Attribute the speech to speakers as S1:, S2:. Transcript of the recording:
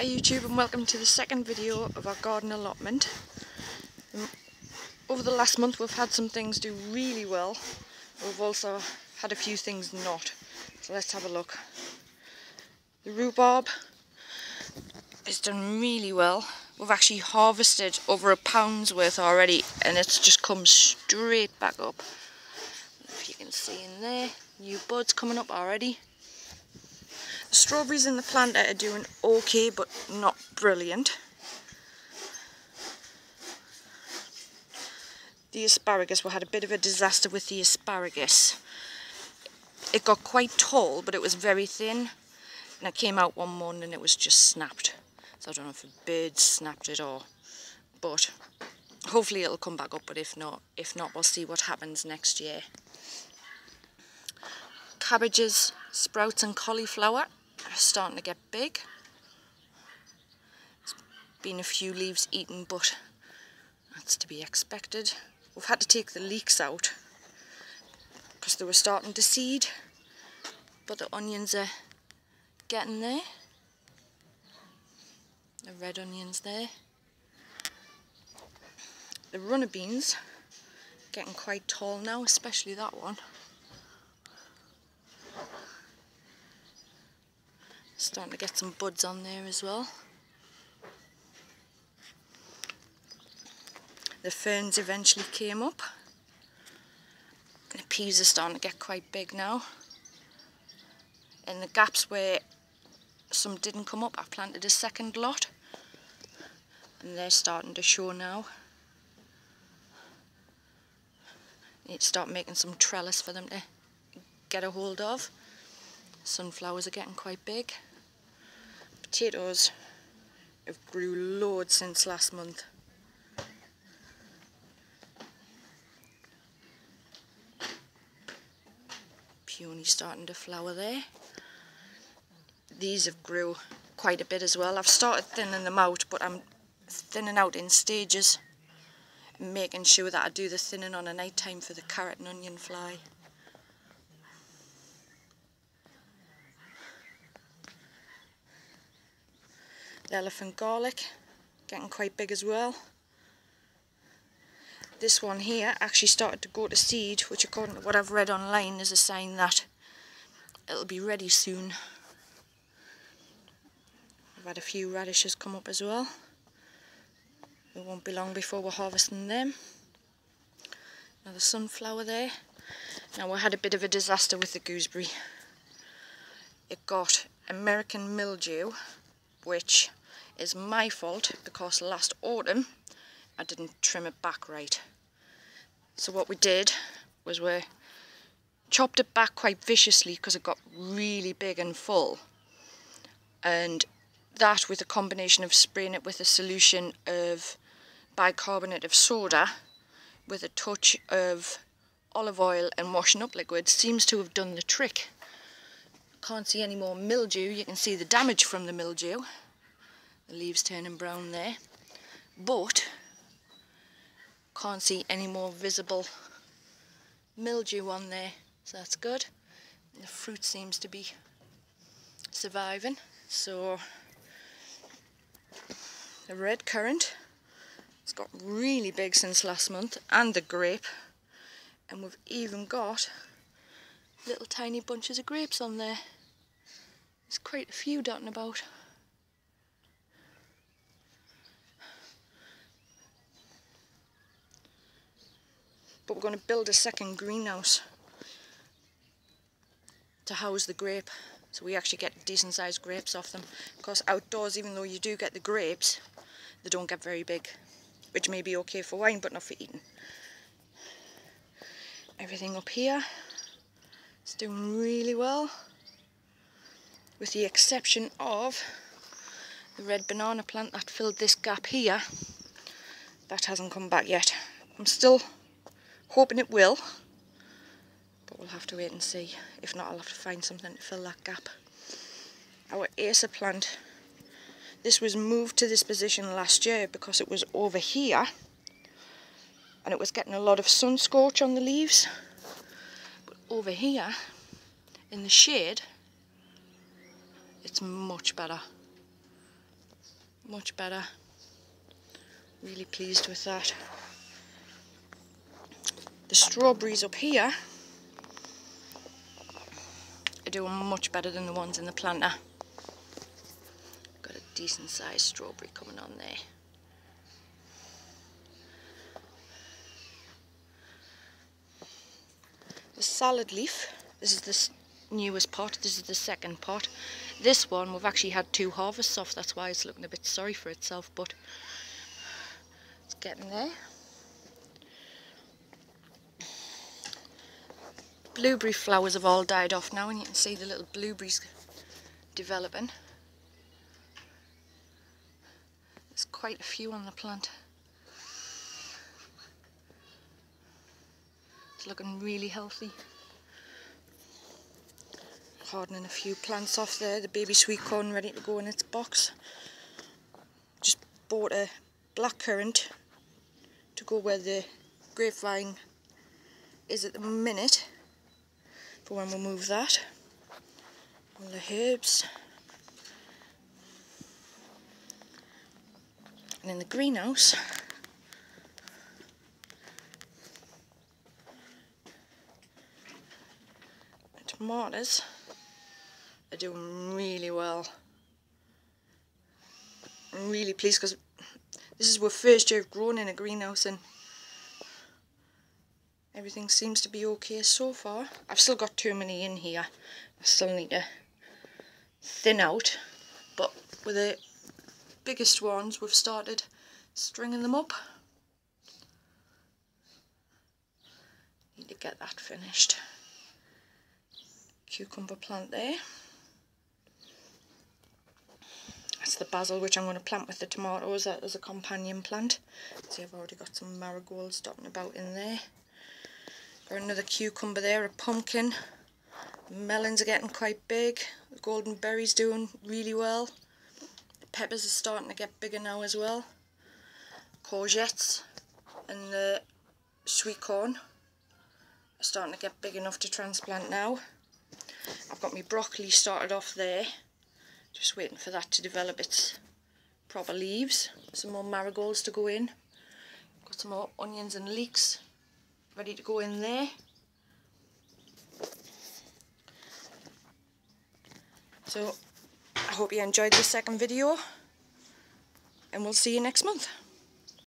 S1: Hi YouTube, and welcome to the second video of our garden allotment. Over the last month we've had some things do really well. We've also had a few things not. So let's have a look. The rhubarb has done really well. We've actually harvested over a pound's worth already and it's just come straight back up. If you can see in there, new buds coming up already. The strawberries in the planter are doing okay, but not brilliant. The asparagus, we had a bit of a disaster with the asparagus. It got quite tall, but it was very thin. And I came out one morning and it was just snapped. So I don't know if a bird snapped it but hopefully it'll come back up, but if not, we'll see what happens next year. Cabbages, sprouts and cauliflower are starting to get big. There's been a few leaves eaten, but that's to be expected. We've had to take the leeks out because they were starting to seed, but the onions are getting there. The red onions there. The runner beans getting quite tall now, especially that one. Starting to get some buds on there as well. The ferns eventually came up. The peas are starting to get quite big now. In the gaps where some didn't come up, I've planted a second lot. And they're starting to show now. Need to start making some trellis for them to get a hold of. Sunflowers are getting quite big. Potatoes have grew loads since last month. Peony starting to flower there. These have grew quite a bit as well. I've started thinning them out, but I'm thinning out in stages, making sure that I do the thinning on a night time for the carrot and onion fly. The elephant garlic getting quite big as well. This one here actually started to go to seed, which according to what I've read online is a sign that it'll be ready soon. I've had a few radishes come up as well. It won't be long before we're harvesting them. Another sunflower there. Now we had a bit of a disaster with the gooseberry. It got American mildew, which is my fault because last autumn I didn't trim it back right. So what we did was we chopped it back quite viciously because it got really big and full. And that, with a combination of spraying it with a solution of bicarbonate of soda with a touch of olive oil and washing up liquid, seems to have done the trick. Can't see any more mildew. You can see the damage from the mildew. The leaves turning brown there. But can't see any more visible mildew on there. So that's good. The fruit seems to be surviving. So the red currant, it's got really big since last month, and the grape. And we've even got little tiny bunches of grapes on there. There's quite a few dotting about. But we're going to build a second greenhouse to house the grape, so we actually get decent sized grapes off them. Because outdoors, even though you do get the grapes, they don't get very big, which may be okay for wine but not for eating. Everything up here is doing really well, with the exception of the red banana plant that filled this gap here. That hasn't come back yet. I'm still hoping it will, but we'll have to wait and see. If not, I'll have to find something to fill that gap. Our acer plant, this was moved to this position last year because it was over here and it was getting a lot of sun scorch on the leaves. But over here in the shade, it's much better. Much better. Really pleased with that. The strawberries up here are doing much better than the ones in the planter. Got a decent sized strawberry coming on there. The salad leaf, this is the newest pot, this is the second pot. This one we've actually had 2 harvests off, that's why it's looking a bit sorry for itself, but it's getting there. Blueberry flowers have all died off now, and you can see the little blueberries developing. There's quite a few on the plant. It's looking really healthy. Hardening a few plants off there. The baby sweet corn ready to go in its box. Just bought a blackcurrant to go where the grapevine is at the minute, for when we move that. All the herbs. And in the greenhouse, the tomatoes are doing really well. I'm really pleased because this is our first year of growing in a greenhouse and everything seems to be okay so far. I've still got too many in here. I still need to thin out, but with the biggest ones we've started stringing them up. Need to get that finished. Cucumber plant there. That's the basil which I'm going to plant with the tomatoes as a companion plant. See, I've already got some marigolds dotting about in there. Got another cucumber there, a pumpkin. The melons are getting quite big. The golden berries doing really well. The peppers are starting to get bigger now as well. Courgettes and the sweet corn are starting to get big enough to transplant now. I've got my broccoli started off there. Just waiting for that to develop its proper leaves. Some more marigolds to go in. Got some more onions and leeks ready to go in there. So I hope you enjoyed the second video, and we'll see you next month.